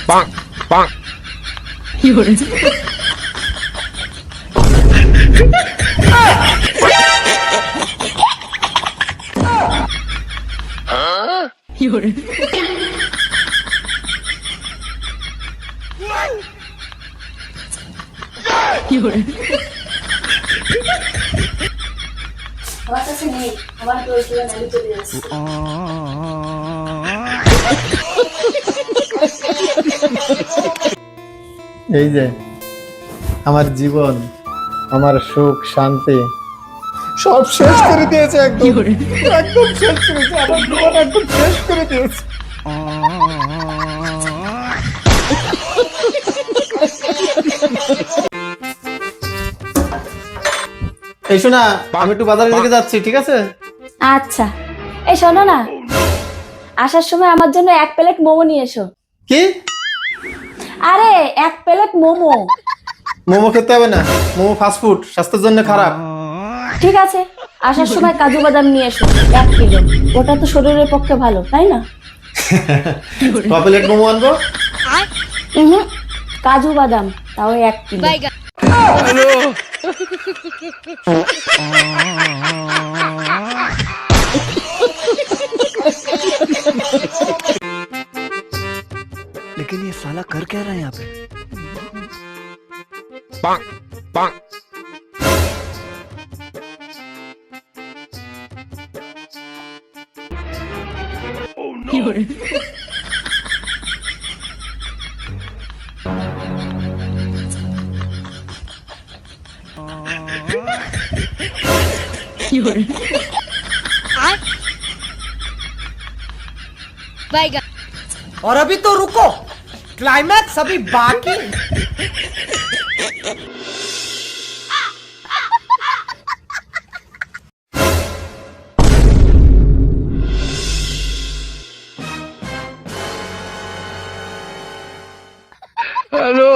bonk, bonk. আমার কাছে নেই, আমার প্রয়োজন আমি চলে যাচ্ছি। এই যে আমার জীবন, আমার সুখ শান্তি সব শেষ করে দিয়েছে, একদম একদম শেষ করে দিয়েছে, আমার জীবন একদম শেষ করে দিয়েছে। এই শোনা, আমি একটু বাজারের দিকে যাচ্ছি, ঠিক আছে? আচ্ছা, এই শোনো না, আসার সময় আমার জন্য 1 প্লেট মোমো নিয়ে এসো। কি? আরে 1 প্লেট মোমো। মোমো খেতে হবে না, মোমো ফাস্ট ফুড, স্বাস্থ্যের জন্য খারাপ। ঠিক আছে, আসার সময় কাজু বাদাম নিয়ে এসো 1 কিলো, ওটা তো শরীরের পক্ষে ভালো, তাই না? ক প্লেট মোমো আনবো? কাজু বাদাম তাও 1 কিলো। लेकिन ये साला कर क्या रहा है यहाँ पे? Bonk, bonk. Oh no. और अभी तो रुको, क्लाइमैक्स अभी बाकी। Hello.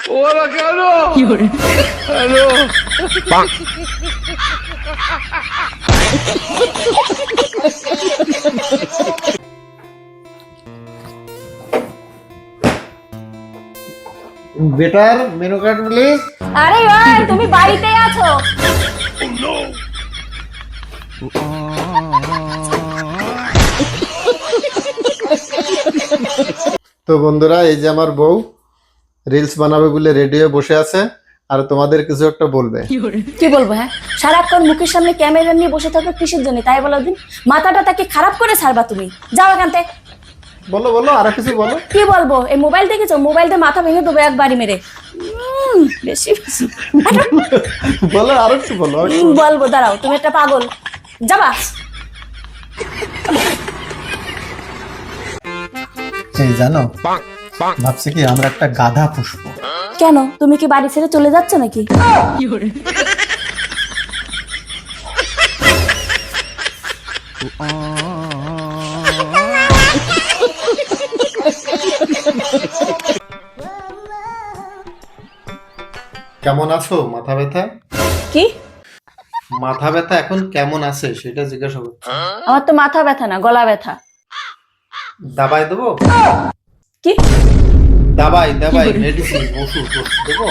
Hola, Carlos. Hello. Bonk. Better menu card please. আরে ভাই, তুমি বাড়িতেই আছো? তো বন্ধুরা, এই যে আমার বউ রিলস বানাবে বলে রেডি হয়ে বসে আছে, আর তোমাদের কিছু একটা বলবে। কি বলবো? হ্যাঁ, সারাক্ষণ মুখের সামনে ক্যামেরা নিয়ে বসে থাকো কিসের জন্য তাই বলো দিন? মাথাটা তাকে খারাপ করে ছাড়বা তুমি, যাও এখান থেকে। বলো বলো, আর কিছু বলো। কি বলবো? এই মোবাইল দেখেছো? মোবাইল দিয়ে মাথা ভেঙে দেবো একবারই মেরে। বেশি বেশি বলো, আর একটু বলো। বলবো, দাঁড়াও, তুমি একটা পাগল, যাবা। এই জানো, Bonk, bonk. ভাবছি কি আমরা একটা গাধা পুষবো। কেন, তুমি কি বাড়ি ছেড়ে চলে যাচ্ছ নাকি? কেমন আছো? মাথা ব্যথা? কি? মাথা ব্যথা এখন কেমন আছে সেটা জিজ্ঞাসা করছি। আমার তো মাথা ব্যথা না, গলা ব্যথা। দাবাই দেবো? কি? দাবাই দাবাই, মেডিসিন, ওষুধ দেবো?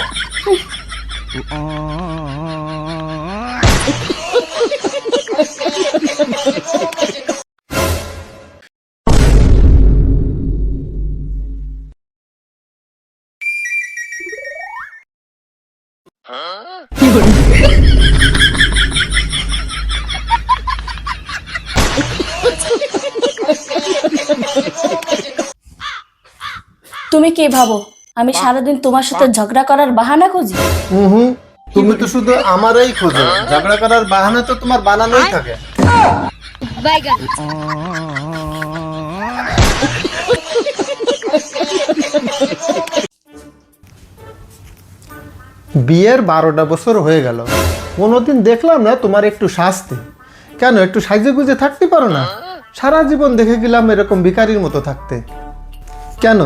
তুমি কি ভাবো আমি সারাদিন তোমার সাথে ঝগড়া করার বাহানা খুঁজি? হুম, তুমি তো শুধু আমারই খোঁজো, ঝগড়া করার বাহানা তো তোমার বানানোই থাকে। বিয়ের 12টা বছর হয়ে গেল, কোনোদিন দেখলাম না তোমার একটু শাস্তি। কেন, একটু সাজে গুজে থাকতে পারো না? সারা জীবন দেখে গেলাম এরকম ভিখারির মতো থাকতে। কেন,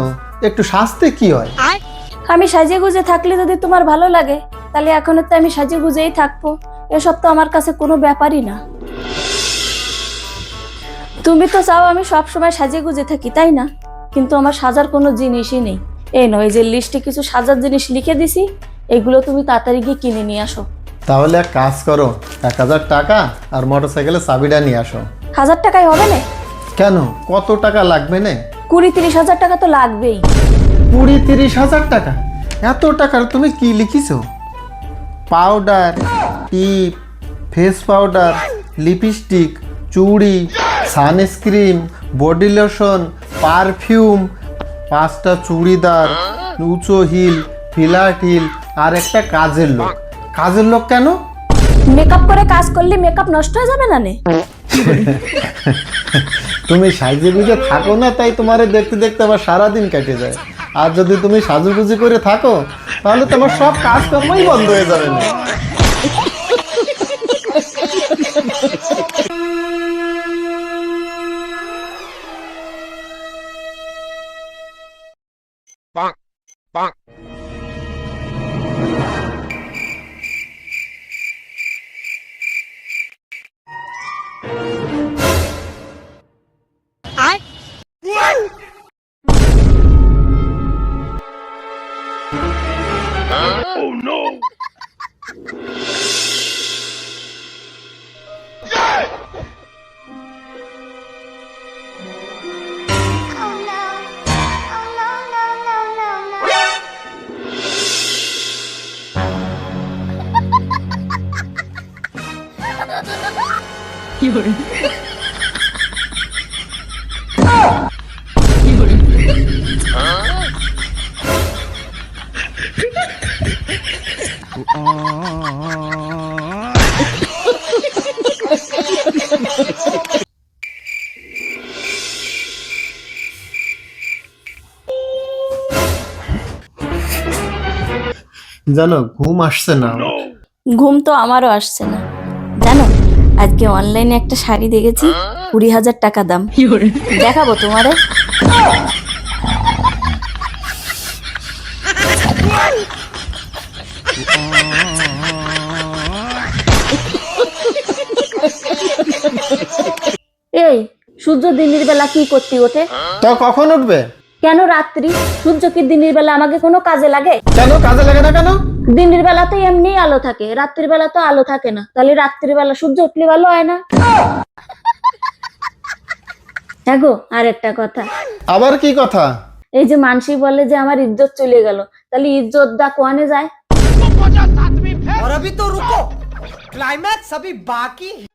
একটু শাস্তি কি হয়? আমি সাজিয়ে গুজে থাকলে যদি তোমার ভালো লাগে তাহলে এখন তো আমি সাজিয়ে গুজেই থাকবো, এসব তো আমার কাছে কোনো ব্যাপারই না। তুমি তো চাও আমি সব সময় সাজিয়ে গুজে থাকি, তাই না? কিন্তু আমার সাজার কোনো জিনিসই নেই। এই নয় যে লিস্টে কিছু সাজার জিনিস লিখে দিছি, এগুলো তুমি তাড়াতাড়ি গিয়ে কিনে নিয়ে আসো। তাহলে এক কাজ করো, 1000 টাকা আর মোটরসাইকেলের চাবিটা নিয়ে আসো। 1000 টাকায় হবে না? কেন, কত টাকা লাগবে না? 20-30 হাজার টাকা তো লাগবেই। 20-30 হাজার টাকা? এত টাকার তুমি কি লিখিছো? পাউডার, টিপ, ফেস পাউডার, লিপস্টিক, চুড়ি, সানস্ক্রিন, বডি লোশন, পারফিউম, 5টা চুড়িদার, উঁচু হিল, ফ্ল্যাট হিল আর একটা কাজের লোক। কাজের লোক কেন? মেকআপ করে কাজ করলে মেকআপ নষ্ট হয়ে যাবে না নে? তুমি সাজে গুজে থাকো না, তাই তোমারে দেখতে দেখতে আবার সারাদিন কেটে যায়। আর যদি তুমি সাজুগুজি করে থাকো তাহলে তোমার সব কাজকর্মই বন্ধ হয়ে যাবে না। Bonk. Bonk. Oh no! Oh no. Oh no, no, no, no, no. জানো, ঘুম আসছে না। ঘুম তো আমারও আসছে না। জানো, আজকে অনলাইনে একটা শাড়ি দেখেছি, 20,000 টাকা দাম। দেখাবো তোমারে। এই সূর্য দিনের বেলা কি করতে ওঠে? তো কখন উঠবে? কেন রাত্রি? সূর্য কি দিনের বেলা আমাকে কোনো কাজে লাগে? কেন কাজে লাগে না কেন? দিনের বেলা তো এমনি আলো থাকে, রাত্রির বেলা তো আলো থাকে না। তাহলে রাত্রির বেলা সূর্য উঠলে ভালো হয় না? হ্যাঁ গো, আর একটা কথা। আবার কি কথা? এই যে মানসি বলে যে আমার ইজ্জত চলে গেল, তাহলে ইজ্জত দা কোয়ানে যায়? और अभी तो रुको, क्लाइमैक्स अभी बाकी है।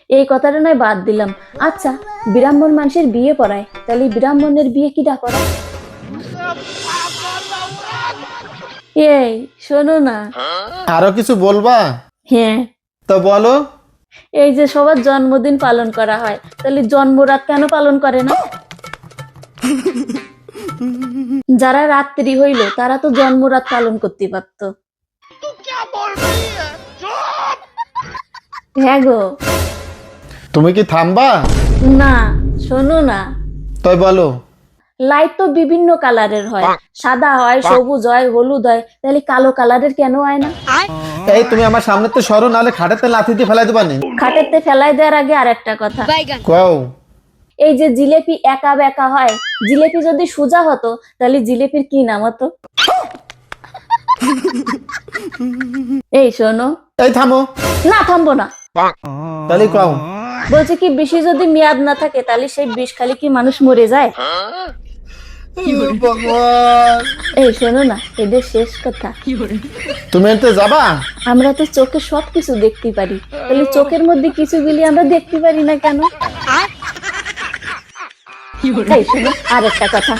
এই কথাটা নয় বাদ দিলাম। আচ্ছা, ব্রাহ্মণ মানুষের বিয়ে পড়ায়, তাহলে ব্রাহ্মণের বিয়ে কিটা করায়? এই শোনো না। আরো কিছু বলবা? হ্যাঁ, তো বলো। এই যে সবার জন্মদিন পালন করা হয়, তাহলে জন্মরাত কেন পালন করে না? যারা রাত্রি হইল তারা তো জন্মরাত পালন করতে পারত। হ্যাঁ গো। তুমি কি থামবা? না, শোনো না। তাই বলো। লাইট তো বিভিন্ন কালারের হয়, সাদা হয়, সবুজ হয়, হলুদ হয়, তাহলে কালো কালারের কেন হয় না? এই তুমি আমার সামনে তো সরো, নাহলে খাটেতে লাথি দিয়ে ফেলাই দেবা নি। খাটেতে ফেলাই দেওয়ার আগে আর একটা কথা। কও। এই যে জিলেপি একা বেঁকা হয়, জিলেপি যদি সোজা হতো তাহলে জিলেপির কি নাম হতো? এই শোনো। এই থামো। না, থামবো না। তাহলে কও। বলছে কি, বেশি যদি মেয়াদ না থাকে তাহলে সেই বিষ খালি কি মানুষ মরে যায়? ভগবান। এই শোনো না, এদের শেষ কথা। তুমি এতে যাবা? আমরা তো চোখে সবকিছু দেখতে পারি, তাহলে চোখের মধ্যে কিছু গুলি আমরা দেখতে পারি না কেন? এই শোনো, আর একটা কথা।